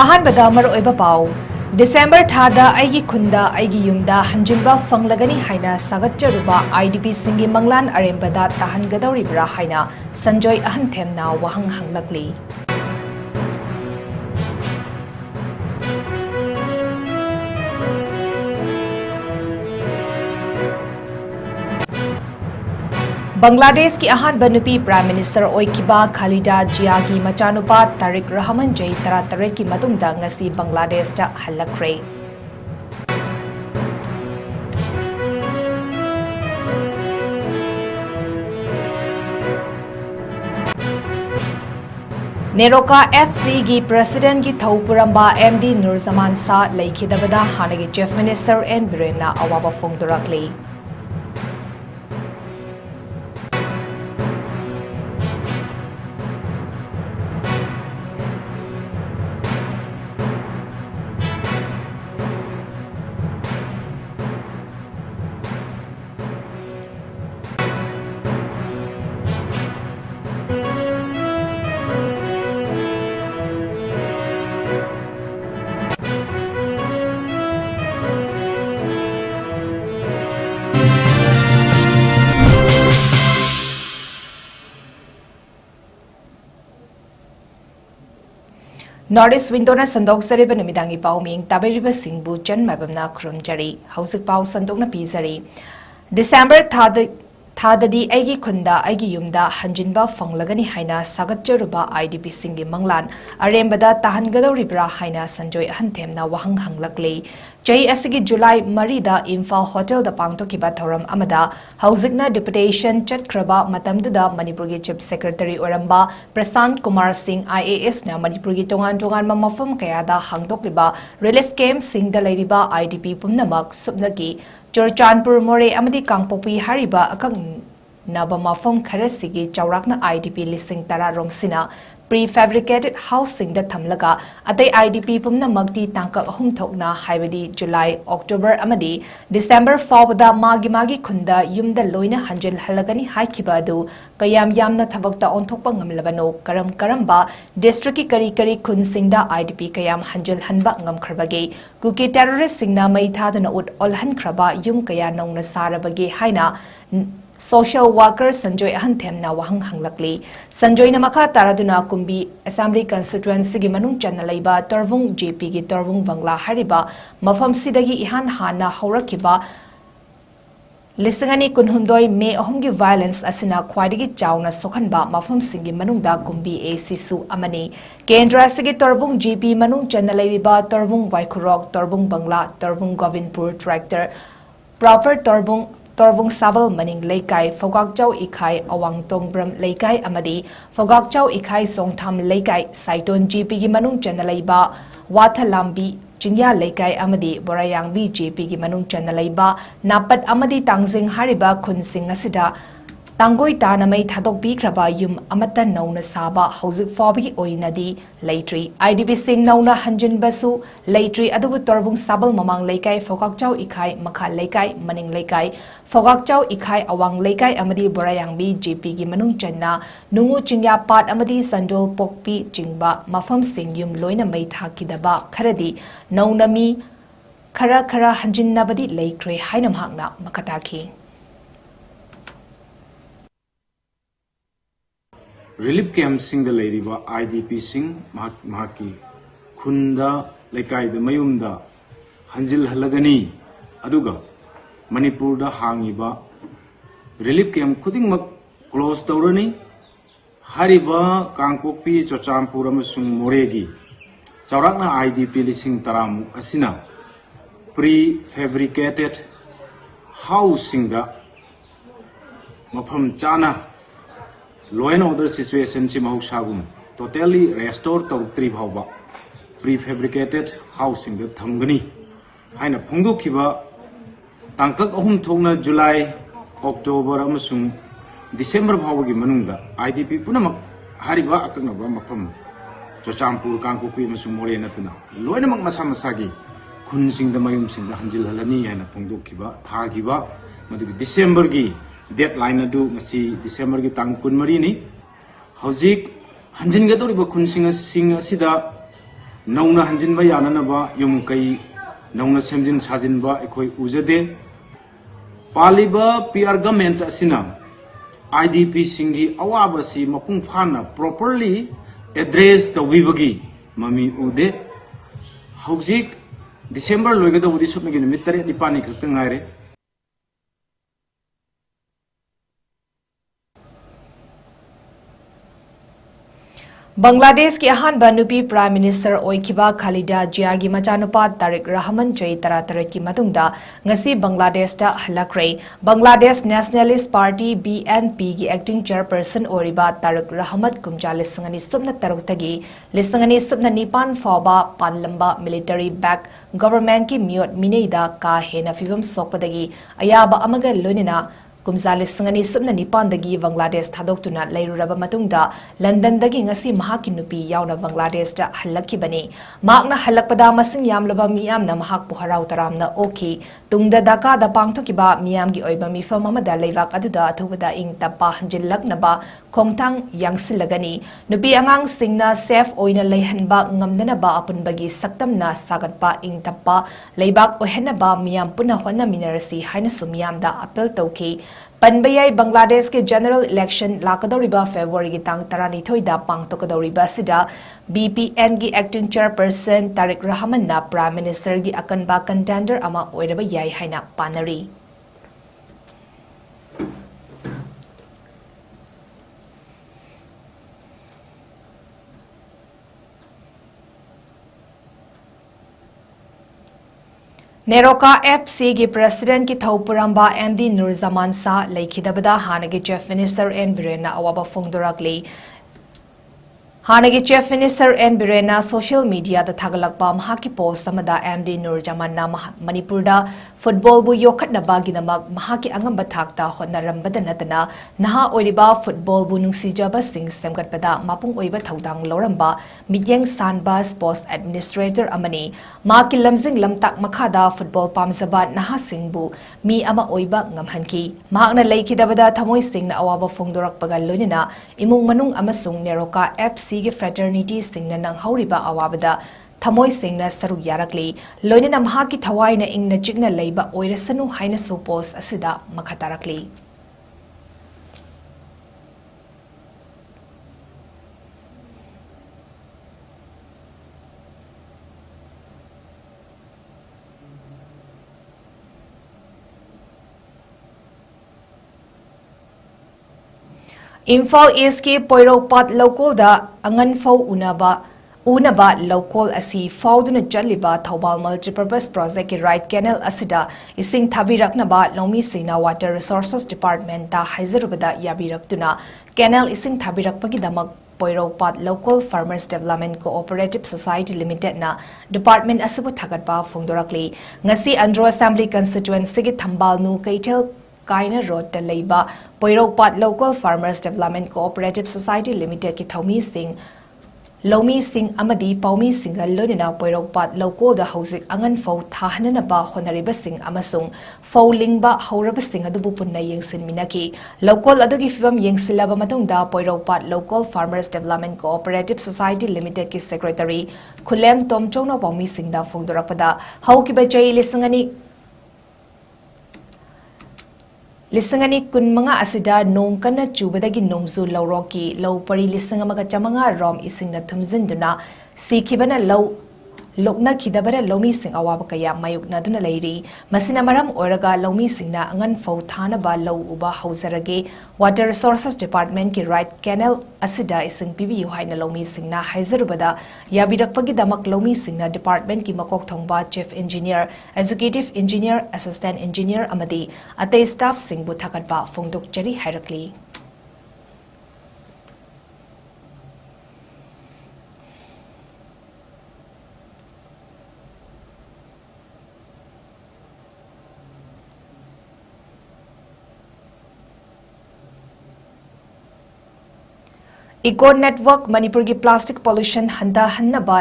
अहानबदा मरुओइबा पाउ December थादा आइगी खुंदा आइगी युमदा हंजिनबा फंगलगनी हाइना सागच्चरुबा IDP सिंगी मंगलान अरेंबदा ताहनगदौरिब्रा हाइना संजोय अहंथेमना वहंग हंगलकली बांग्लादेश की अहानबा नुपी prime minister ओइखिबा Khaleda जिया की मचानुपा तारिक रहमान जई 13 की मतुंगदा ngasi बांग्लादेश ता हल्लखरे नेरोका एफसी की प्रेसिडेंट की थौपुरंबा एमडी नुरजमान सा लेखिदबदा हानगी चीफ मिनिस्टर एन बिरेना अवाबा फोंदुरकली नॉर्थ ईस्ट विंडोना संदोक्सरिब नुमिदांगी पाउमिंग ताबेरिब सिंगबु चन्मबमना खुरुमजरी हौसिक पाउ संदोकना पीजरी डिसेंबर थाददी आइगी खुंदा आइगी युमदा हंजिनबा फंगलगनी हाइना सागच्चरुबा आईडीपी सिंगी मंगलान अरेंबदा ताहनगदौरिब्रा हाइना संजोय अहंथेमना वहंग हंगलकली चई असगी जुलाई मरीदा इम्फाल होटल दा पांगतोकिबा थौरम अमदा हौजिकना डिपुटेशन चटख्रबा मतमदुदा मणिपुर की चीफ सेक्रेटरी ओरंबा प्रशांत कुमार सिंह IAS ना मणिपुर की तोंगान मफम कयादा हांगदोकलिबा रिलीफ कैंप सिंगदा लेरिबा IDP पुमनमक सुबनगी चुरचानपुर मोरे अमदी कांगपोपी हारिबा अकंगनबा मफम खरसिगी चौराकना IDP लिसिंग 10 रोमसिना प्रीफेब्रिकेटेड हाउसिंग थमलगा अतई IDP पुमनमक्ति तांकक अहुम थोकना हाइबदी जुलाई अक्टोबर अमदी डिसेंबर फावदा मागी खुंदा युमदा लोइना हंजिल हलगनी हाइखिबा अदु कयाम यामना थबकता ओंथोकपा ngamlabano करम्बा डिस्ट्रिक्ट की करी खुनसिंगदा IDP कयाम हंजिल हनबा ngamखरबगे कुकी टेररिस्ट सिंगना मैथादना उट ओलहनखरबा युम कया नौना सारबगे हाइना सोशल वर्कर संजोय अहंथेमना वहंग हंगलकली संजोय नमखा तारादुना कुंबी असेंबली कंस्टिट्युएंसी की मनुंग चन्ना लैबा तोरवुंग JP की तोरवुंग बंगला हरिबा मफम सिदगी इहान हाना हौरखिबा लिस्टंगनी कुनहुंदोय मे अहुमगी वायलेंस असिना ख्वाइदगी चाउना सोखनबा मफम सिंगी मनुंगदा कुंबी ACSU अमनी केंद्र सिगी तोरवुंग JP मनुंग चन्ना लैबा तोरवुंग वाइखुरोक तोरवुंग बंगला तोरवुंग गोविंदपुर ट्रैक्टर प्रॉपर तोरवुंग साबल मनिंग लेकाई फोगाकचौ इखाई अवांगतोंगब्रम लेकाई अमदी फोगाकचौ इखाई सोंगथाम लेकाई साइटोन JP की मनुंग चन्ना लैबा वाथलांबी चिंग्या लेकाई अमदी बोरायांगबी JP की मनुंग चन्ना लैबा नापत अमदी तांगजिंग हारिबा खुनसिंग असिदा तांगोई तानमई थादोकबीख्रबा युम अमता नौना साबा हौजिक फाबगी ओइनदी लेट्री IDP सिंग नौना हंजिनबसु लेट्री अदुबु तोरबुंग साबल ममांग लेकाई फोगाकचौ इखाई मखा लेकाई मनिंग लेकाई फोगाकचौ इखाई अवांग लेकाई अमदी बोरायांगबी JP की मनुंग चन्ना नुंगु चिंग्या पाट अमदी संडोल पोकपी चिंगबा मफम सिंग युम लोइना मई थाकिदबा खरदी नौना मी खरा हंजिनबदी लेख्रे हाइना महांगना मखताखी रिलीफ कैंप सिंग लेरिबा IDP सिंग महाकी खुंदा लेकाई द मयुमदा हंजिल हलगनी अदुगा मणिपुर दा हांगिबा रिलीफ कैंप खुदिंगमक क्लोज तौरनी हारिबा कांगपोपी चोचामपुर अमसुंग मोरेगी चौराकना IDP लिसिंग तरामु असिना प्री फैब्रिकेटेड हाउसिंग दा मफम चाना लॉ एंड ऑर्डर सिचुएशन से महौसागुम टोटली रेस्टोर तौत्री भावबा प्रीफेब्रिकेटेड हाउसिंग थमगनी हाइना फोंदोखिबा तांकक अहुम थोंगना जुलाई अक्टोबर अमसुंग डिसेंबर भावगी मनुंगदा IDP पुनमक हारिबा अकनबा मफम चोचामपुर कांगपोपी अमसुंग मोरे नतना लोइनमक मसा मसागी खुनसिंग द मयुमसिंग द हंजिल हलनी हाइना फोंदोखिबा थागिबा मदुगी डिसेंबर की डेडलाइन अदु मसी डिसेंबर की तांग कुनमरी नि हौजिक हंजिनगदौरिबा खुनसिंग सिंग असिदा नौना हंजिनबा याननबा युम कई नौना सेमजिन साजिनबा एखोई उजदे पालिबा पीआर गवर्नमेंट असिना आईडीपी सिंगी अवाबसी मपुंग फाना properly address तविबगी mummy Ude हौजिक December लोइगदबुदी सुपनगी Nimit 3 Nipani खक्तंग ngaire Bangladesh ki ahanba nupi Prime Minister oikiba Khalida Zia gi machanupa Tariq Rahman chei taratare ki matungda ngasi Bangladesh ta halakre Bangladesh Nationalist Party BNP gi acting chairperson oriba Tariq Rahman kumja lisangani subna taruktagi lisangani subna nipan fawba panlamba military back government ki miot mineida ka hena fivum sokpadagi ayaba amaga loinina Kumzali sangani subna nipan dagi Bangladesh thadokuna lairuraba matungda London dagi ngasi mahaki nupi yauna Bangladesh da halaki bani makna halakpada masing yamlaba miyam na mahak puharau taramna okay tungda daka da pangthokiba miyam gi oiba mifam amada leivak aduda athubada ing tapa jillaknaba khongthang yangsilagani nupi angang singna safe oina leihanba ngamnanaba apunbagi saktamna sagatpa ing tapa leibak ohenaba miyam puna honna minarasi haina sumiyam da apel tauki Panbayai Bangladesh ke general election lakadoriba February ki tang 12 da pangtokadoriba sida BPN gi acting chairperson Tariq Rahman na prime minister gi akanba contender ama oiraba yai haina panari Neroka FC ki president ki thawpuramba MD Nurzaman Sa laikhidabada hanagi chief minister N Birena awaba phongdorakli Hanagi chief minister N Birena social media da thagalakpa mahaki post amada MD Nurzaman na Manipur da football bu yokhatnaba ginamak mahaki angamba thakta honnarambada natana naha oiriba football bu nungsijaba sing semgatpada mapung oiba thaudang loramba midyeng sanba sports administrator amani maki lamjing lamtak makhada football pamzaba naha singbu mi ama oiba ngamhanki mahakna laikhidabada thamoi singna awaba phongdorakpaga loinina imung manung amasung Neroka FC gi fraternity singna nang hauriba awabada Thamoi singna saru yarakli loinina mahaki thawaina ingna chigna leiba oirasanu haina supos asida makhatarakli Imphal East ki Poiropat local da Anganfo Unaba local asi fauduna jalliba Thobal multipurpose project ki right canal asida ising thabiraknaba Lomi Sina Water Resources Department ta haizarubada yabiraktuna canal ising thabirakpagi damak Poiropat Local Farmers Development Cooperative Society Limited na department asibu thagatba phongdorakli ngasi Andro Assembly constituency ki Thambal nu Kaitel Kaina Road ta leiba Poiropat Local Farmers Development Cooperative Society Limited ki Thomi Singh Lomi Singh amadi Paumi Singh lonina Poiropat Local da housik angan fo thahananaba honariba Singh amasung fowlingba hauraba Singh adubu punna yengsin minaki local adugi fibam yengsilaba matungda Poiropat Local Farmers Development Cooperative Society Limited ki secretary Khulem Tomchongna Paumi Singh da phongdorakpada haukiba chai Lisangani kunmanga asida nong kana chubadagi nongzu lawroki law pari lisangamaga chamanga rom isingna thumjinduna sikhibana law lokna khidabara lomi sing awaba kaya mayukna duna leiri masina maram oraga lomi singna angan fo thana ba law uba hausarage Water Resources Department ki right canal asida ising PBU haina lomi singna haizarubada yabirakpagi damak lomi singna department ki makok thongba chief engineer executive engineer assistant engineer amadi atei staff sing bu thakatba phongdok chari hairakli Eco Network Manipur ki plastic pollution handa hannaba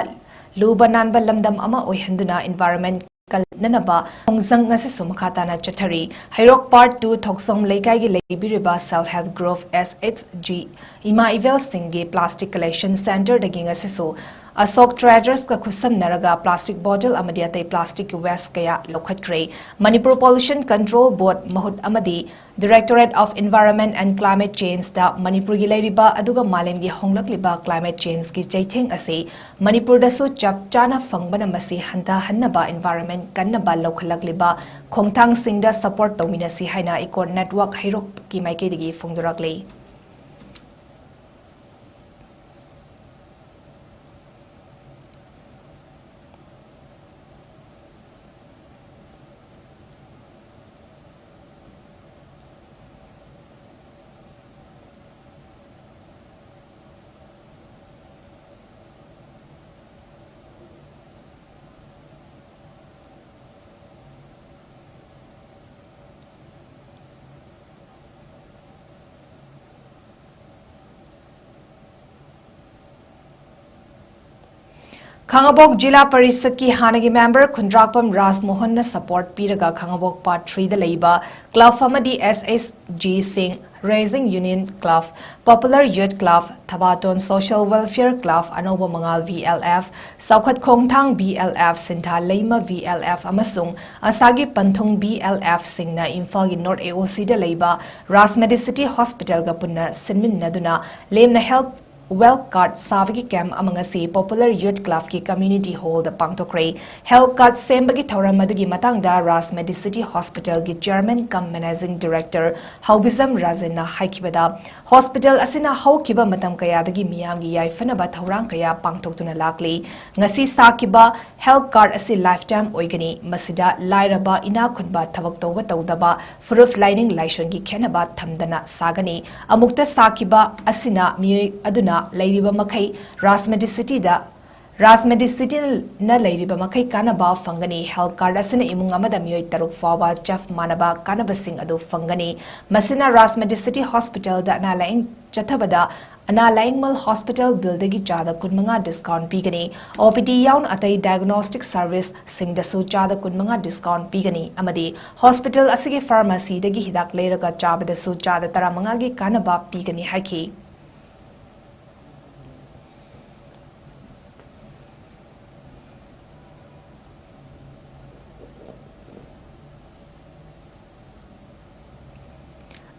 luba nanba lamdam ama oihanduna environment kalnanaba hongzang ngase sumakata na chathari Hairok Part 2 Thoksom Leikai gi leibiriba self help group 𝐶𝐞𝐲𝐸 𝐁𝐫𝐸 plastic collection center dagi ngase so Asok Traders ka khusam naraga plastic bottle amadi atai plastic waste kaya lokhatkre Manipur Pollution Control Board mahut amadi Directorate of Environment and Climate Change da Manipur gi leiriba aduga malem gi honglakliba climate change ki chaitheng ase Manipur da su chap chana fangbana masi hanta hannaba environment kannaba lokhalakliba khongthang singda support tominasi haina econ network hairok ki maike digi phongdoraklei Khangabok Jila Parishad ki hanagi member Khundrakpam Ras Mohan na support piraga Khangabok Part 3 da leiba Club Amadi 𝐻𝐢𝐯𝐞 Raising Union Club Popular Youth Club Thabaton Social Welfare Club Anoba Mangal VLF Saukhat Khongthang BLF Sintha Leima VLF amasung Asagi Panthung BLF singna Imphal gi North AOC da leiba Ras Medicity Hospital ga punna sinmin naduna lemna health Well card Savagi Camp among a Popular Youth Club ki Community Hall the Pangtokre Health card Sembagi Thora Madugi Matangda Ras Medicity Hospital gi Chairman cum Managing Director Haubizam Razena Haikibada Hospital Asina Haukiba Matam Kaya dagi Miyangi Yaifanaba Taurang Kaya Pangtoktuna Lakli Ngasi Sakiba Health card asi lifetime oigani Masida Lairaba Ina Kunba Tavaktoba Taudaba Furuf Lining Laishongi Kenaba Tamdana Sagani Amukta Sakiba Asina Miyoi Aduna Lady Makai Ras Medicity na Lady Makai Kanaba Fangani Health card asina imung amada miyoi taruk fawa Jeff Manaba Kanaba Sing adu Fangani Masina Ras Medicity Hospital da na laing Chatabada Ana Laingmal Hospital Buildagi Chada Kunmanga discount pigani OPD yaun atai diagnostic service sing da su chada kunmanga discount pigani amadi hospital asigi pharmacy dagi hidak leiraga chabada su chada taramanga gi kanaba pigani haki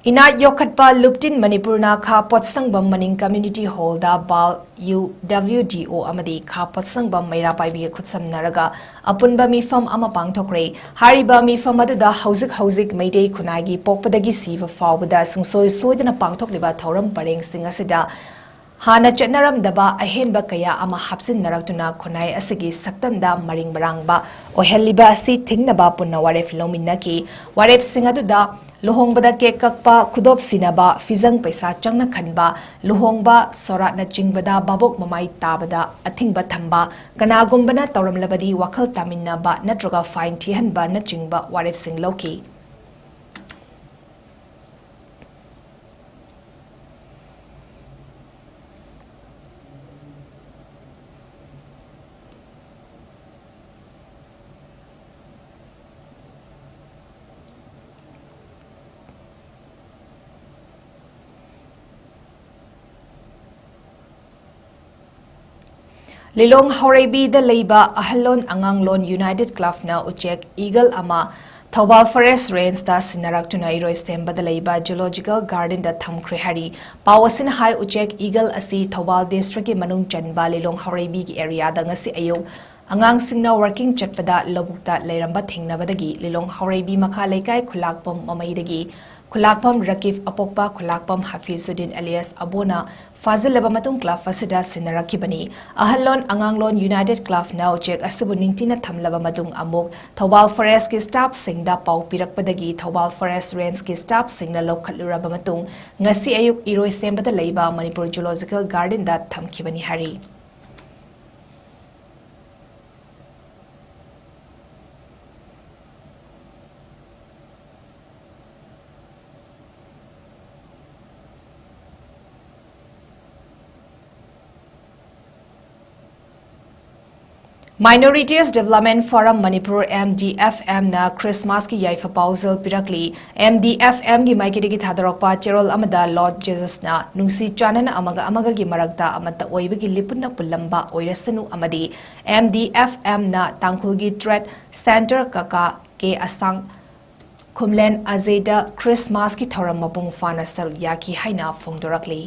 Ina Yokatpa Luptin Manipurna Kha Potsangbam Maning Community Hall da Bal UWDO Amadi Kha Potsangbam Maira Paibi Khutsam Naraga Apunba Mifam Ama Pangtokre Hariba Mifam Aduda Hauzik Maitei Khunagi Pokpadagi Siva Fawbada Sungsoi Soidana Pangtokliba Thoram Pareng Singasida Hana Chatnaram Daba Ahenba Kaya Ama Hapsin Naraktuna Khunai Asigi Saktamda Maring Barangba Ohelliba Asi Thingnaba Punna Waref Lominaki Waref Singaduda Luhongbada ke kakpa khudop sinaba fizang paisa changna khanba luhongba sorat na chingbada babok mamai tabada athingba thamba kanagumbana tawramlabadi wakhal taminna ba natroga fine thihanba na chingba waref sing loki Lilong Horebi the Leiba Ahalon Anganglon United Club na 𝐶𝐢𝐯𝐸 ama Thobal Forest Range da Sinarak Tunairo Stemba the Leiba Geological Garden da Thamkhre Hari Pawasin Hai 𝐶𝐢𝐸𝐸 asi Thobal District ki Manung Chanba Lilong Horebi ki area da ngasi ayong Angang singna working chatpada lobukta leiramba thingnabadagi Lilong Horebi makha leikai khulakpam mamaidagi Khulakpam Rakif Apokpa Khulakpam Hafizuddin alias Abona Fazil Labamatung Club Fasida Sinarakibani Ahalon Anganglon United Club now check Asibu Ningtina Tamlabamatung Amuk Thobal Forest ki staff singda Pau Pirakpadagi Thobal Forest Range ki staff singna Lokhalurabamatung Ngasi Ayuk Iroi Sembada Leiba Manipur Geological Garden da Thamkibani Hari Minorities Development Forum Manipur MDFM na Christmas ki yaifa pausal pirakli MDFM gi maikidi gi thadarokpa cherol amada Lord Jesus na nungsi chanana amaga gi maragta amata oiba gi lipunna pulamba oirasanu amadi MDFM na tangkhul gi Trade Center kaka ke asang 𝐋𝐢𝐯𝐞 𝐍𝐞𝐰𝐬 Christmas ki thoram mapung fana saru yaki haina phongdorakli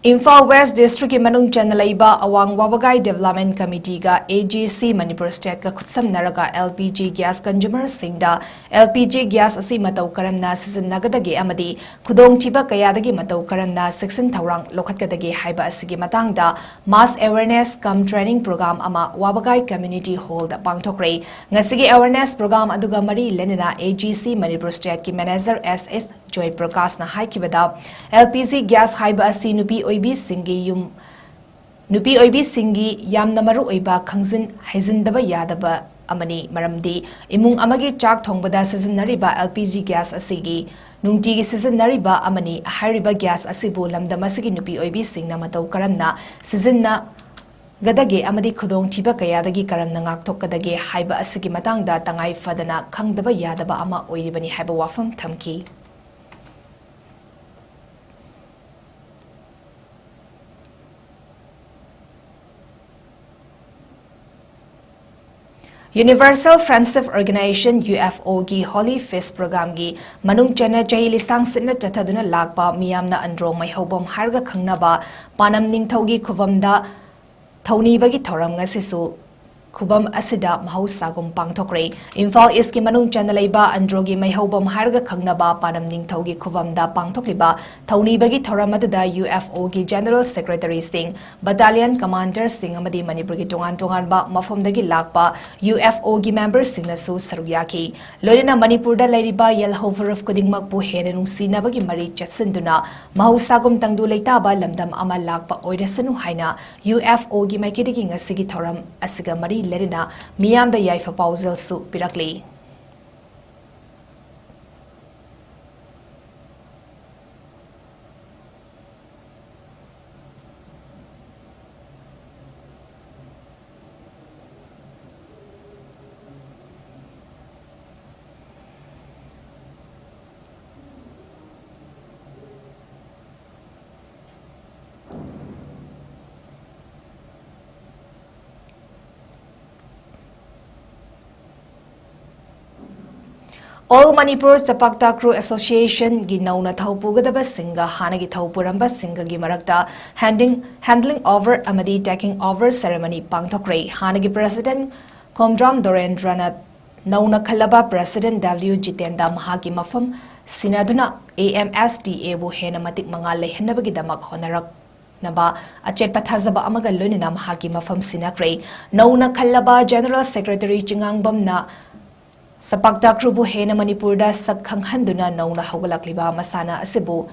Imphal West District ki manung chanalaiba awang wabagai Development Committee ga AGC Manipur State ka khutsam naraga LPG gas consumer singda LPG gas asi matau karamna season nagadagi amadi khudong thiba kayadagi matau karamna section thawrang lokhatkadagi haiba asigi matangda mass awareness cum training program ama wabagai community hall da pangthokre ngasigi awareness program aduga mari lenina AGC Manipur State ki manager SS Joy Prakash na haikibada LPG gas haiba asi nupi oibi singi yam namaru oiba khangzin haizindaba yadaba amani maramdi imung amagi chak thongbada sizinariba LPG gas asigi nungti gi sizinariba amani hariba gas asibu lamdama sigi nupi oibi singna matau karamna sizinna gadage amadi khudong thiba kayadagi karamna ngakthokadage haiba asigi matangda tangai fadana khangdaba yadaba ama oiribani haiba wafam thamki Universal Friendship Organization UFO gi Holy Feast Program gi manung chana chai lisang sinna chathaduna lakpa miyamna androng mai hobom harga khangnaba panam ningthaugi khubamda thauni bagi thoram ngasisu khubam asida mahausagum pangthokre Imphal East ki manung chana leiba androgi mai hobom harga khangnaba panam ningthaugi khubamda pangthokliba thauni bagi thoram aduda UFO gi General Secretary Singh Battalion Commander Singh amadi Manipur gi tongan ba mafomdagi lakpa UFO gi members singnasu saruyaki loina Manipur da leiriba yelhover of kudingmak bu hena nungsina bagi mari chatsinduna mahausagum tangdu leitaba lamdam ama lakpa oirasanu haina UFO gi maikidigi ngasigi thoram asiga mari lerina miyamda yaifa pausal su pirakli All Manipur's Tapakta Crew Association gi nauna thaupugadaba singa hanagi thaupuramba singa gi marakta handling over amadi taking over ceremony pangthokre hanagi President Komdram Dorendranath nauna khalaba President W Jitenda mahagi mafam sinaduna AMSDA bu hena matik mangal lehenabagi damak honarak naba achet pathazaba amaga loinina mahagi mafam sinakre nauna khalaba General Secretary Chingangbam na Sapakta Krubu hena Manipur da sakhanghanduna nauna hawgalakliba masana asibu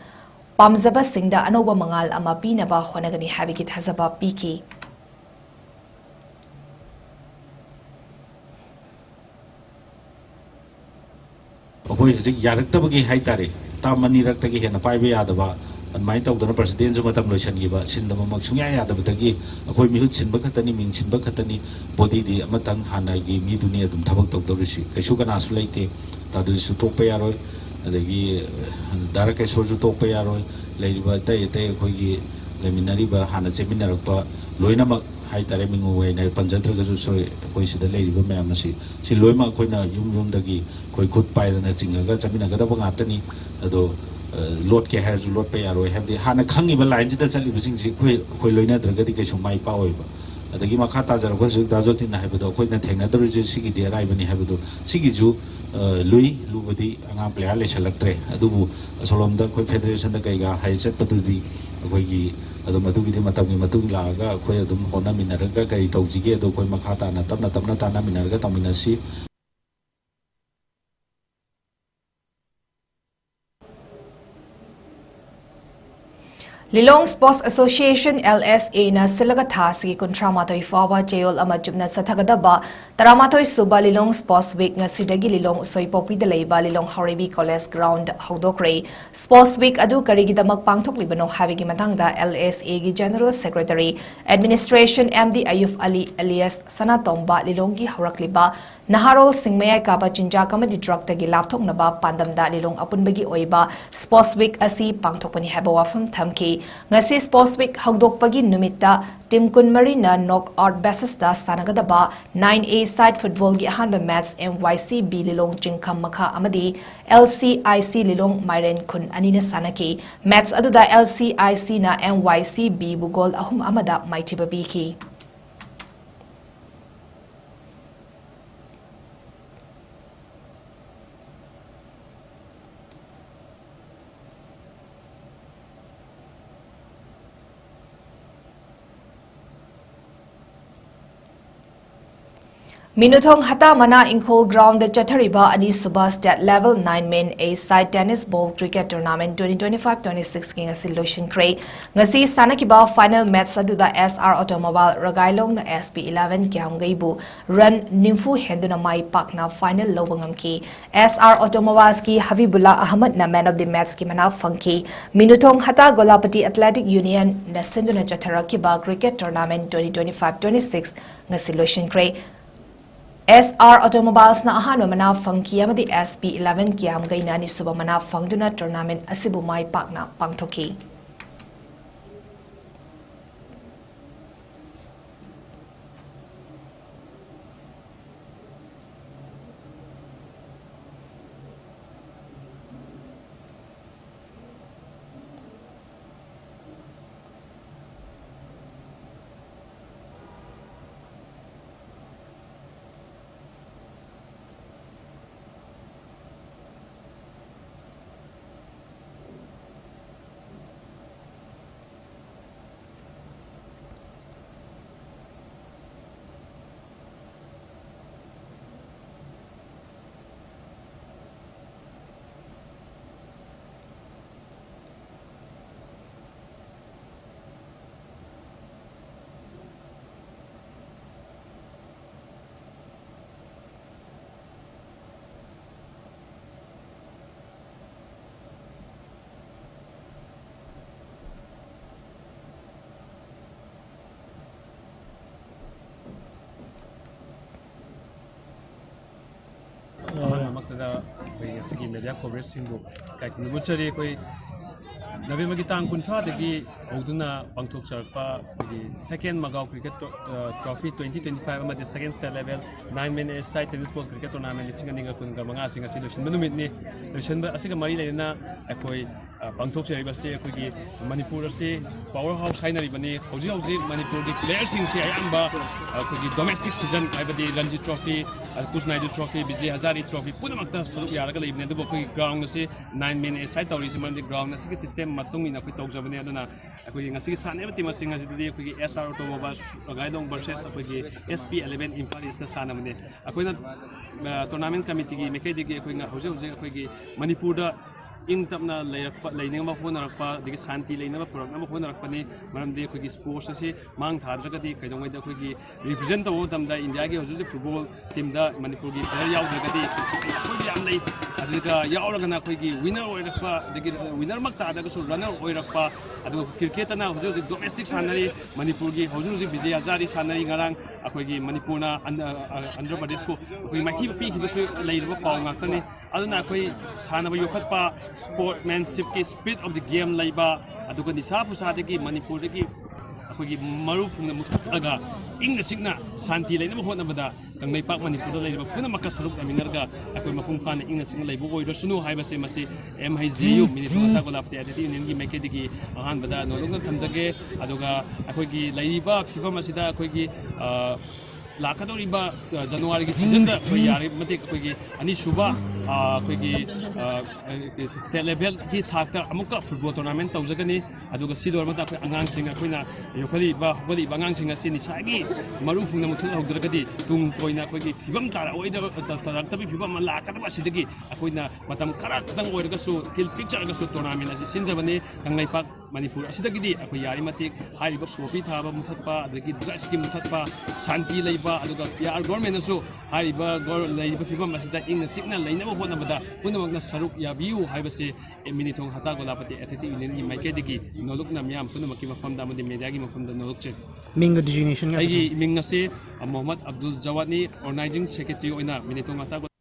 pamzaba singda anoba mangal ama pinaba honagani habiki thazaba piki Okoi hijik yaraktabagi haitare tamani raktagi hena paibe yadaba mai tawdana president jo matam loisan giba sindama maksungya yadabadagi akoi mihut sinba khatani ming sinba khatani body di amatang hana gi mi dunia dum thabak tawdorisi kaisu kana su leite tadu su tokpa yaroi adagi dara kai soju tokpa yaroi leiba tai tai akoi gi leminari ba hana cheminarakpa loina mak haitare mingu waina panjantra ga so akoi sida leiba mayam si loima akoi na yum dagi koi khut paidana chingaga chamina ga da ngatani ado Lord ke har Lord pe yaro have the hana khangi ba line jita chali bising si khoi loina dragadi ke sumai pa oi ba adagi makha tajarabka hojik dajotina haibado akoina thengnadaruje sigidi araibani haibado sigiju lui lubadi anga player lesalaktre adubu solomda koi federation da kaiga hai chatpadudi akoigi adum adugidi matamgi matung laga akoi adum hona minaraga kai tawjige ado koi makha ta na tapna ta na minaraga taminasi Lilong Sports Association LSA na silaga thasi kontramatoi fawa jayol ama jumna sathagadaba taramatoi suba Lilong Sports Week nga sidagi Lilong usoi popi da leiba Lilong Haribi College Ground hodokre Sports Week adu karigidamak pangthok libano habigi matangda LSA gi General Secretary Administration MD Ayuf Ali alias Sanatomba Lilong gi horakliba Naharol Singmayai Kaba Chinja Kamadi Drug Tagi Laptok Naba Pandamda Lilong Apunbagi Oiba Sports Week Asi Pangtokpani Habawafam Thamki Ngasi Sports Week Hagdokpagi Numita Tim Kunmari na knockout basis da Sanagadaba 9A side football gi Hanba match NYC B Lilong Jingkam Makha Amadi LCIC Lilong Mairen Kun Anina Sanaki match aduda LCIC na NYC B Bugol Ahum Amada Maitiba Biki Minutong hata mana Ingkhol ground the Chathariba Ani Subha State Level 9 Main A Side Tennis Ball Cricket Tournament 2025-26 king Solution Cray ngasi sanakiba final match aduda SR Automobile Ragailong na SP11 𝐶𝐤𝐰𝐬 run nimfu henduna mai pakna final lobangam SR Automobiles ki Habibullah Ahmad na man of the match ki mana funky Minutong hata Golapati Athletic Union na senduna Chatharakiba Cricket Tournament 2025-26 nga Solution Cray SR Automobiles na ahanwa mana fangki amadi SP11 𝐶𝐤𝐰𝐬 na ni suba mana fangduna tournament asibu mai pakna pangthoki Sigi media coverage singu kai nubuchari koi November ki tang kuntra degi oduna pangthok charpa the second Magao cricket trophy 2025 ama the second state level 9 man side tennis ball cricket tournament singa kun manga singa solution minute ni solution asiga mari leina akoi pangthok chari base akoi gi manipur se powerhouse hainari bani hoji manipur di players sing se ayamba akoi gi domestic season aibadi ranji trophy kusnaidu trophy bj hazari trophy punamakta sarup yaraga leibne du akoi ground se 9 man side tawri man di ground asigi system matung ina koi tawjabane aduna akoi ngasi saneba team singa sidudi akoi SR Automobile Ragailong versus akoi SP11 Imphal East na sanamane akoi na tournament committee gi mekai digi akoi nga hoje akoi gi manipur da in tapna leining ma phone rakpa digi santi leina product na phone rakpani maramdi akoi gi sports ase mang thadragadi kaidongwai da akoi gi represent tawo tamda India gi hoje football team da manipur gi player yaudagadi sodi am lei aduga yauragana akoi gi winner oirakpa digi winner mak ta daga su runner oirakpa aduga cricket na hoje domestic sanari manipur gi hoje Vijay Hazari sanari ngarang akoi gi manipur na Andhra Pradesh ko akoi maithi pi khibasu leirba paw ngaktani aduna akoi sanaba yokhatpa sportsmanship ki spirit of the game laiba aduga nisa fusa degi manipur degi ꯑꯩꯈꯣꯏꯒꯤ ꯃꯔꯨ ꯐꯨꯡꯅ ꯃꯨꯊꯠꯂꯒ ꯏꯪꯅ ꯆꯤꯛꯅ ꯁꯥꯟꯇꯤ ꯂꯩꯅꯕ ꯍꯣꯠꯅꯕꯗ ꯀꯪꯂꯩꯄꯥꯛ ꯃꯅꯤꯄꯨꯔꯗ ꯂꯩꯔꯤꯕ ꯄꯨꯝꯅꯃꯛꯀ ꯁꯔꯨꯛ ꯌꯥꯃꯤꯟꯅꯔꯒ ꯑꯩꯈꯣꯏ ꯃꯄꯨꯡ ꯐꯥꯅ ꯏꯪꯅ ꯆꯤꯛꯅ ꯂꯩꯕ ꯑꯣꯏꯔꯁꯅꯨ ꯍꯥꯏꯕꯁꯤ ꯃꯁꯤ 𝐭𝐸 ꯃꯤꯅꯤꯊꯣꯡ ꯍꯇꯥꯒꯣꯂꯥꯄꯇꯤ ꯑꯦꯊꯂꯦꯇꯤꯛ ꯌꯨꯅꯤꯌꯟꯒꯤ ꯃꯥꯏꯀꯩꯗꯒꯤ ꯑꯍꯥꯟꯕꯗ ꯅꯣꯂꯨꯛꯅ ꯊꯝꯖꯒꯦ ꯑꯗꯨꯒ ꯑꯩꯈꯣꯏꯒꯤ ꯂꯩꯔꯤꯕ ꯐꯤꯕꯝ ꯑꯁꯤꯗ ꯑꯩꯈꯣꯏꯒꯤ ꯂꯥꯛꯀꯗꯧꯔꯤꯕ ꯖꯅꯋꯥꯔꯤꯒꯤ ꯁꯤꯖꯟꯗ ꯑꯩꯈꯣꯏ ꯌꯥꯔꯤꯕ ꯃꯇꯤꯛ ꯑꯩꯈꯣꯏꯒꯤ ꯑꯅꯤꯁꯨꯕ ꯑꯩꯈꯣꯏꯒꯤ ꯁ꯭ꯇꯦꯠ ꯂꯦꯚꯦꯜꯒꯤ ꯊꯥꯛꯇ ꯑꯃꯨꯛꯀ ꯐꯨꯠꯕꯣꯜ ꯇꯣꯔꯅꯥꯃꯦꯟ ꯇꯧꯖꯒꯅꯤ ꯑꯗꯨꯒ ꯁꯤ ꯂꯣꯏꯔꯕ ꯃꯇꯨꯡꯗ ꯑꯩꯈꯣꯏ ꯑꯉꯥꯡꯁꯤꯡ ꯑꯩꯈꯣꯏꯅ ꯌꯣꯛꯈꯠꯂꯤꯕ ꯍꯧꯒꯠꯂꯤꯕ ꯑꯉꯥꯡꯁꯤꯡ ꯑꯁꯤ ꯉꯁꯥꯏꯒꯤ ꯃꯔꯨ ꯐꯨꯡꯅ ꯃꯨꯊꯠꯍꯧꯗ꯭ꯔꯒꯗꯤ ꯇꯨꯡ ꯀꯣꯏꯅ ꯑꯩꯈꯣꯏꯒꯤ ꯐꯤꯕꯝ ꯇꯥꯔꯛꯇꯕ ꯐꯤꯕꯝ ꯑꯃ ꯂꯥꯛꯀꯗꯕ ꯑꯁꯤꯗꯒꯤ ꯑꯩꯈꯣꯏꯅ ꯃꯇꯝ ꯈꯔ ꯑꯣꯏꯔꯒꯁꯨ ꯀꯤꯜ ꯄꯤꯛꯆꯔꯒꯁꯨ ꯇꯣꯔꯅꯥꯃꯦꯟ ꯑꯁꯤ ꯁꯤꯟꯖꯕꯅꯤ ꯀꯪꯂꯩꯄꯥꯛ ꯃꯅꯤꯄꯨꯔ ꯑꯁꯤꯗꯒꯤꯗꯤ ꯑꯩꯈꯣꯏ ꯌꯥꯔꯤ ꯃꯇꯤꯛ ꯍꯥꯏꯔꯤꯕ ꯄꯣꯄꯤ ꯊꯥꯕ ꯃꯨꯊꯠꯄ ꯑꯗꯒꯤ ꯗ꯭ꯔꯒꯁꯀꯤ ꯃꯨꯊꯠꯄ ꯁꯥꯟꯇꯤ ꯂꯩꯕ ꯑꯗꯨꯒ ꯄꯤꯌꯥꯔ ꯒꯣꯔꯃꯦꯟꯅꯁꯨ ꯍꯥꯏꯔꯤꯕ ꯂꯩꯔꯤꯕ ꯐꯤꯕꯝ ꯑꯁꯤꯗ ꯏꯪꯅ ꯆꯤꯛꯅ ꯂꯩꯅꯕ ꯍꯣꯠꯅꯕꯗ ꯄꯨꯝꯅꯃꯛꯅ ꯁꯔꯨꯛ ꯌꯥꯕꯤꯌꯨ ꯍꯥꯏꯕꯁꯤ ꯃꯤꯅꯤꯊꯣꯡ ꯍꯇꯥꯒꯣꯂꯥꯄꯇꯤ ꯑꯦꯊꯂꯦꯇꯤꯛ ꯌꯨꯅꯤꯌꯟꯒꯤ ꯃꯥꯏꯀꯩꯗꯒꯤ ꯅꯣꯂꯨꯛꯅ ꯃꯤꯌꯥꯝ ꯄꯨꯝꯅꯃꯛꯀꯤ ꯃꯐꯝꯗ ꯑꯃꯗꯤ ꯃꯦꯗꯤꯌꯥꯒꯤ ꯃꯐꯝꯗ ꯅꯣꯂꯨꯛꯆꯩ ꯑꯩꯒꯤ ꯃꯤꯡ ꯑꯁꯤ ꯃꯣꯍꯃꯗ ꯑꯕꯗꯨꯜ ꯖꯋꯥꯗꯅꯤ ꯑꯣꯔꯒꯅꯥꯏꯖꯤꯡ ꯁꯦꯀ꯭ꯔꯦꯇꯔꯤ ꯑꯣꯏꯅ ꯃꯤꯅꯤꯊꯣꯡ ꯍꯇꯥꯒꯣꯂꯥꯄꯇꯤ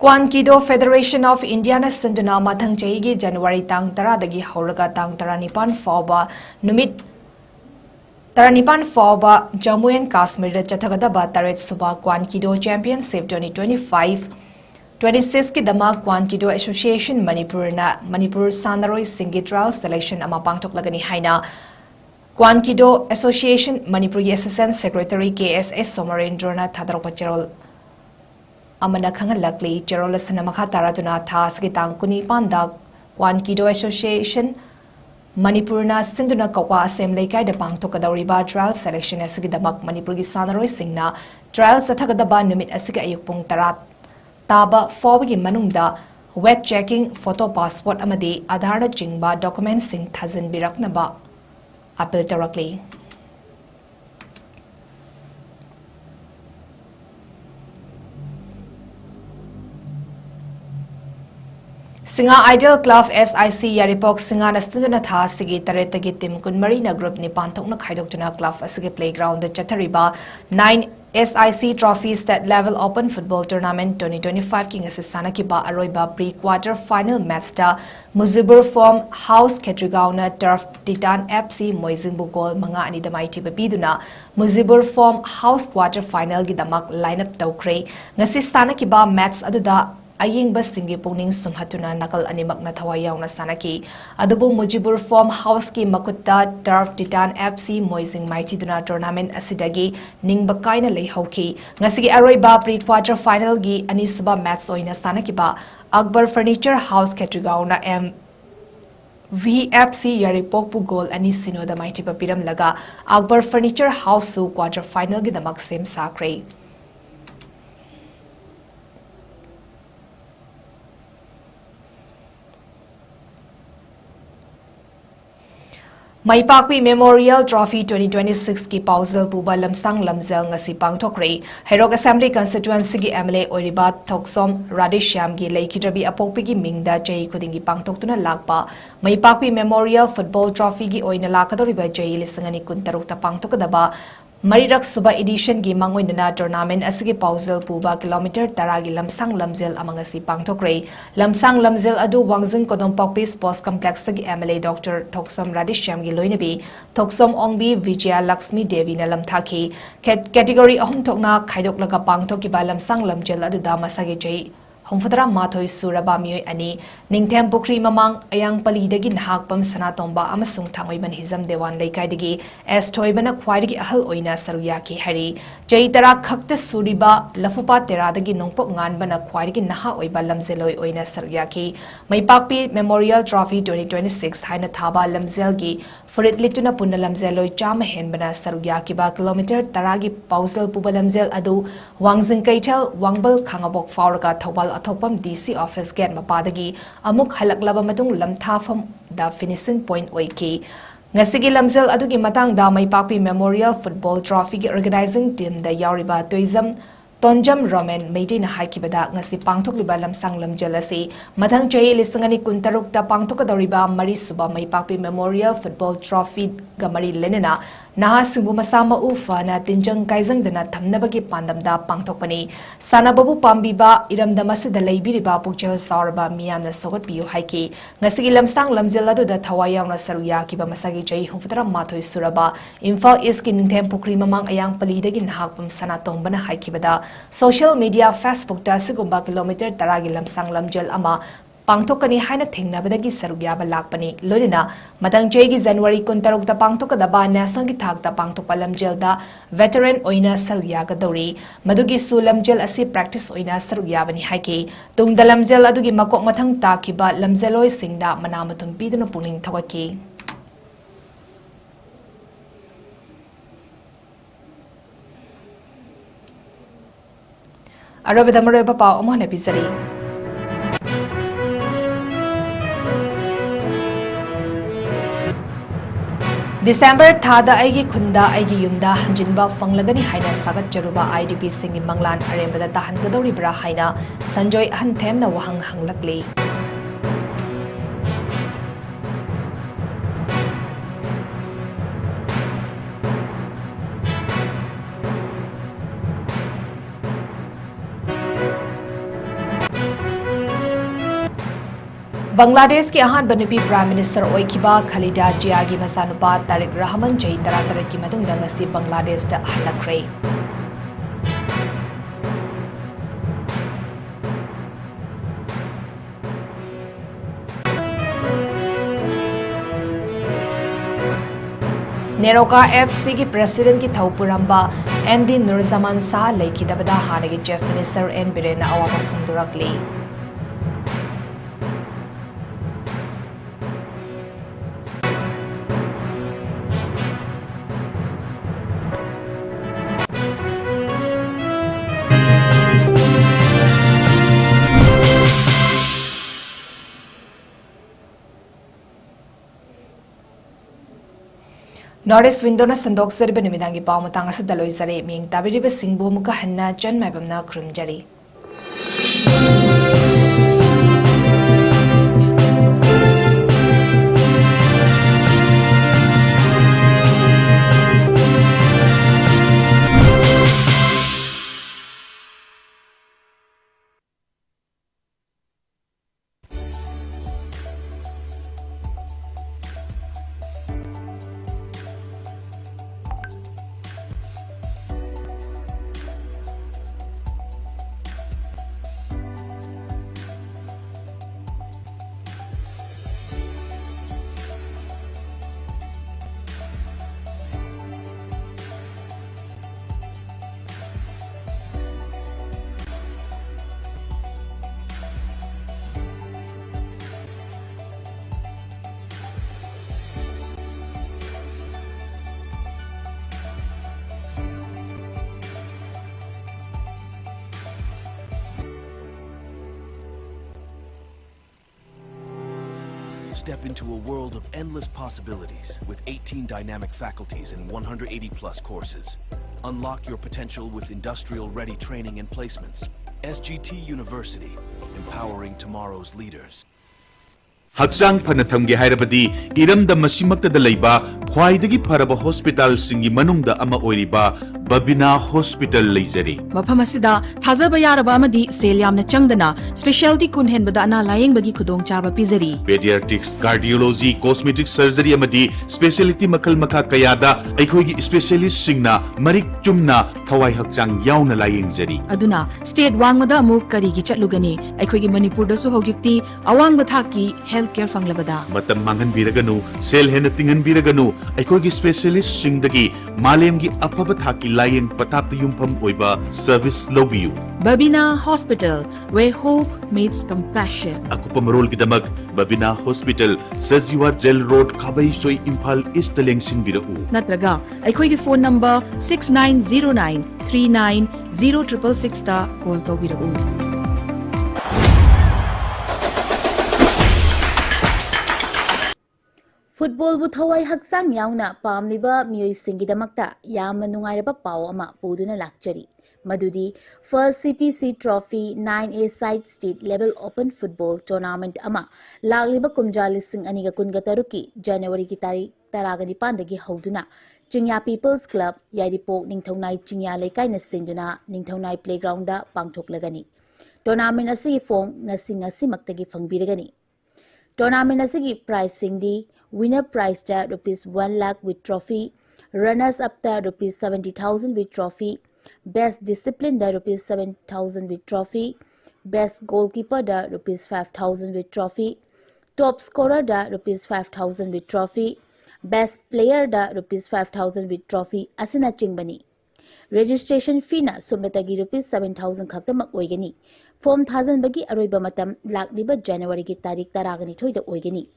ꯀ꯭ꯋꯥꯟꯀꯤꯗꯣ ꯐꯦꯗꯔꯦꯁꯟ ꯑꯣꯐ ꯏꯟꯗꯤꯌꯥꯅ ꯁꯤꯟꯗꯨꯅ ꯃꯊꯪ ꯆꯍꯤꯒꯤ ꯖꯅꯋꯥꯔꯤ ꯇꯥꯡ 10ꯗꯒꯤ ꯍꯧꯔꯒ ꯇꯥꯡ 19 ꯐꯥꯎꯕ ꯅꯨꯃꯤꯠ 19 ꯐꯥꯎꯕ ꯖꯝꯃꯨ ꯑꯦꯟड ꯀꯥꯁꯃꯤꯔꯗ ꯆꯠꯊꯒꯗꯕ 3th-ꯁꯨꯕ ꯀ꯭ꯋꯥꯟꯀꯤꯗꯣ ꯆꯦꯝꯄꯤꯌꯟꯁꯤꯞ 2025-26ꯀꯤꯗꯃꯛ ꯀ꯭ꯋꯥꯟꯀꯤꯗꯣ ꯑꯦꯁꯣꯁꯤꯌꯦꯁꯟ ꯃꯅꯤꯄꯨꯔꯅ ꯃꯅꯤꯄꯨꯔ ꯁꯥꯟꯅꯔꯣꯏꯁꯤꯡꯒꯤ ꯇ꯭ꯔꯥꯌꯦꯜ ꯁꯦꯂꯦꯛꯁꯟ ꯑꯃ ꯄꯥꯡꯊꯣꯛꯂꯒꯅꯤ ꯍꯥꯏꯅ ꯀ꯭ꯋꯥꯟꯀꯤꯗꯣ ꯑꯦꯁꯣꯁꯤꯌꯦꯁꯟ ꯃꯅꯤꯄꯨꯔꯒꯤ ꯑꯦꯁꯤꯁꯇꯦꯟꯠ ꯁꯦꯀ꯭ꯔꯦꯇꯔꯤ ꯀꯦ.ꯑꯦꯁ.ꯑꯦꯁ. ꯁꯣꯃꯔꯦꯟꯗ꯭ꯔꯅ ꯊꯥꯗꯣꯔꯛꯄ ꯆꯦꯔꯣꯜ amana khangalakli cherolasana makha taraduna tha asgi tang 19da Kwankido Association Manipurna Sinduna Kawa Asem Leikai da pangthokadawriba trial selection asgi damak Manipurgi sanaroi singna trial sathagadaba numit asigi ayuk pung 10 taba fawgi manungda wet checking photo passport amadi Aadhaar na chingba documents sing thazin biraknaba appeal tarakli Singa Ideal Club SIC Yaripok Singa Nastunduna Tha Sigi Taretagi Tim Kunmari na group ni Panthokna Khaidokjana Club Asigi Playground the Chathariba 9 SIC Trophy State Level Open Football Tournament 2025 King Asisana Kiba Aroiba Pre-Quarter Final Match Ta Muzibur Form House 𝐶𝐸𝐸 Turf Titan FC Moizingbu Goal Manga Ani Damai Tiba Biduna Muzibur Form House Quarter Final Gidamak Lineup Tawkre Ngasi Sana Kiba Match Aduda Aying Basingi Puning Sumhatuna Nakal Animakna Thawayawna Sanaki Adubu Mujibur Form House Ki Makutta Turf Titan FC Moizing Mighty Duna Tournament Asidagi Ningbakaina Leihoki Ngasigi Aroiba Pre-Quarter Final Gi Anisuba Match Oina Sanakiba Akbar Furniture House 𝐶𝐸𝐸 VFC Yaripokpu Goal Anisino the Mighty Papiram Laga Akbar Furniture House Su Quarter Final Gi the Maxim Sakre Maipakwi Memorial Trophy 2026 ki pausal puba lamsang lamzel ngasi pangthokre Herok Assembly Constituency gi MLA Oiriba Thoksom Radishyam gi leikidrabi apokpi gi mingda chei khudingi pangthoktuna lakpa Maipakwi Memorial Football Trophy gi oina lakadoriba chei lisangani 16 ta pangthokadaba Marirak Suba Edition gi mangoinana tournament asigi pausal puba kilometer 10 gi lamsang lamzel amangasi pangthokre lamsang lamzel adu Wangjing Kodompakpi Sports Complex gi MLA Dr. Thoksom Radishyam gi loinabi Thoksom Ongbi Vijaya Lakshmi Devi na lamthaki category ahum thokna khaidoklaga pangthoki ba lamsang lamjel adu da masagi chei Homfadra Mathoi Suraba Mioi Ani Ningthem Pukri Mamang Ayang Palidagi Nahakpam Sanatomba Amasung Thangoiban Hizam Dewan Leikaidagi S Toibana Khwaidagi Ahal Oina Saruyaki Hari Jaitara Khakta Suriba Lafupa Teradagi Nongpok Nganbana Khwaidagi Naha Oiba Lamzeloi Oina Saruyaki Maipakpi Memorial Trophy 2026 Haina Thaba Lamzelgi Furit Lituna Punna Lamzeloi Chama Henbana Saruyaki ba kilometer 10 gi pausal puba lamzel adu Wangjing Kaitel Wangbal Khangabok Fauraga Thobal Athopam DC Office Gate Mapadagi Amuk Halaklaba Matung Lamthafam da finishing point oiki Ngasigi lamzel adugi matang da Maipakpi Memorial Football Trophy gi organizing team da Yauriba Tourism 𝐶𝐢𝐯𝐞 𝐍𝐞𝐰𝐬 ngasi pangthokliba lamsang lamjal asi mathang chahi 2026 ta pangthokadoriba mari suba maipakpi memorial football trophy ga mari lenena naha singbu masama ufana tinjang kaizangdana thamnabagi pandamda pangthokpani sanababu pambiba iramdam asida leibiriba pukchal sauraba miyamna sogatpiyu haiki ngasigi lamsang lamjal aduda thawai yauna saru yakiba masagi chahi 34 suraba Imphal East ki ningthem pukri mamang ayang palidagi nahakpum sana tongbana haikibada social media Facebook ta sigumba kilometer 10 gi lamsang lamjal ama pangthokani haina thengnabadagi sarugyaba lakpani loina matang chegi January 16 ta pangthokadaba national gi thak ta pangthokpa lamjal da veteran oina sarugyaga dori madugi su lamjal asi practice oina sarugyabani haiki tungda lamjal adugi makok mathang takiba lamjaloi singda manamathum piduna puning thawaki Arabada Maraba Pau Amon Episari. December Thada Aigi Kunda Aigi Yumda Hanjinba Fanglagani Haina Sagat Jaruba IDP Singi Manglan Arembada Tahan Gadori Bra Haina Sanjoy Hantemna Wahang Hanglakli. Bangladesh ki ahan banupi Prime Minister Oikiba Khalida Jia gi masanupa Tariq Rahman Jai Tara ki matungda ngasi Bangladesh da halakre. Neroka FC ki President ki Thawpuramba MD Nurzaman Shah Laikidabada Hanagi Chief Minister N Birena Awama Fundurakli. Norris Windona Sandok Serbe Nimidangi Paumatanga Sadaloizare, meaning Tabiriba Singbu Muka Hanna, 𝐶𝐿 𝐿𝐻𝐿𝐼 Step into a world of endless possibilities with 18 dynamic faculties and 180+ courses. Unlock your potential with industrial-ready training and placements. SGT University, empowering tomorrow's leaders. Hakchang Panatamge Hairabadi, Iram the Masimakta de Leba, Kwaidagi Paraba Hospital Singi Manungda Ama Oiriba, Babina Hospital Lizeri. Mapamasida, Tazaba Yarabamadi, Seliamna Changdana, Specialty Kunhen Badana Lying Bagi Kudong Chaba Pizari. Pediatrics, Cardiology, Cosmetic Surgery Amadi, Specialty Makal Maka Kayada, Aikogi Specialist Singna, Marik Chumna, Thawai Hakchang Yauna Lying Zeri. Aduna, State Wangmada Muk Karigi Chatlugani, Aikogi Manipur Dasu Hogikti, Awang Bathaki, Healthcare Fanglabada. Matam Mangan Biraganu, Sel Henatingan Biraganu, Aikogi Specialist Singdagi, Malemgi Apabathaki Lying Patap Yumpam Oiba, Service Lobiu. Babina Hospital, where hope meets compassion. Akupamarol Gidamag, Babina Hospital, Saziwa Gel Road, Kabay Soy Impal Istaleng Sinbirau. Natraga, Aikogi phone number 6909 390666 ta call to Birau. Football bu thawai haksang yauna pamliba miyoi singidamakta yamna nungairaba paw ama puduna lakchari. Madudi first CPC Trophy 9A Side State Level Open Football Tournament ama lagliba kumjali sing aniga kunga taruki January ki tarik taragani pandagi hauduna Chingya People's Club Yairipok Ningthaunai Chingya Lekai na singduna Ningthaunai Playground da pangthoklagani. Tournament asigi form ngasi maktagi fangbiragani. Tournament asigi pricing di winner prize ta ₹1 lakh with trophy, runners up ta ₹70,000 with trophy, best discipline da ₹7,000 with trophy, best goalkeeper da ₹5,000 with trophy, top scorer da ₹5,000 with trophy, best player da ₹5,000 with trophy asina chingbani. Registration fee na sumetagi ₹7,000 khaktamak oigani. Form thazan bagi aroiba matam lakliba January ki tarik taragani thoida oigani.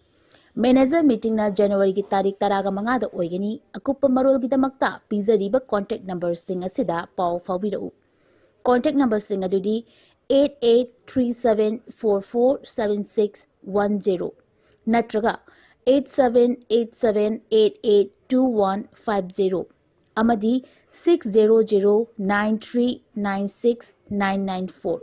Manager meeting na January ki tarik taraga mangada oigani. Akupa marol gidamakta pizariba contact number sing asida paw fawirau. Contact number sing adudi 8837447610 natraga 8787882150 amadi 60093969994.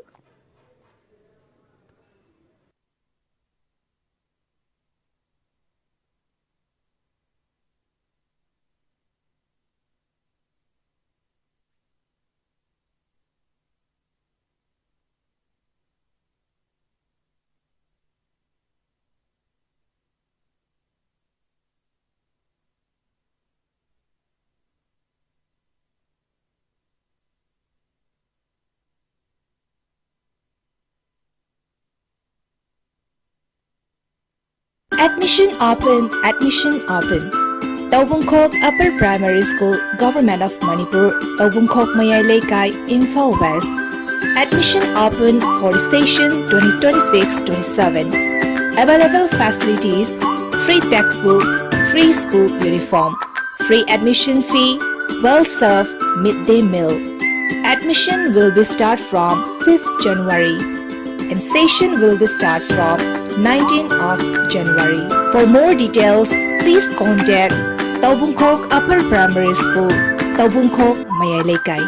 Admission open, admission open. Tabungkhok Upper Primary School, Government of Manipur, Tabungkhok Mayai Lekai, Imphal West. Admission open for the session 2026-27. Available facilities: free textbook, free school uniform, free admission fee, well-served midday meal. Admission will be start from 5th January and session will be start from 19th of January. For more details, please contact Tabungkhok Upper Primary School, Tabungkhok Mayai Lekai.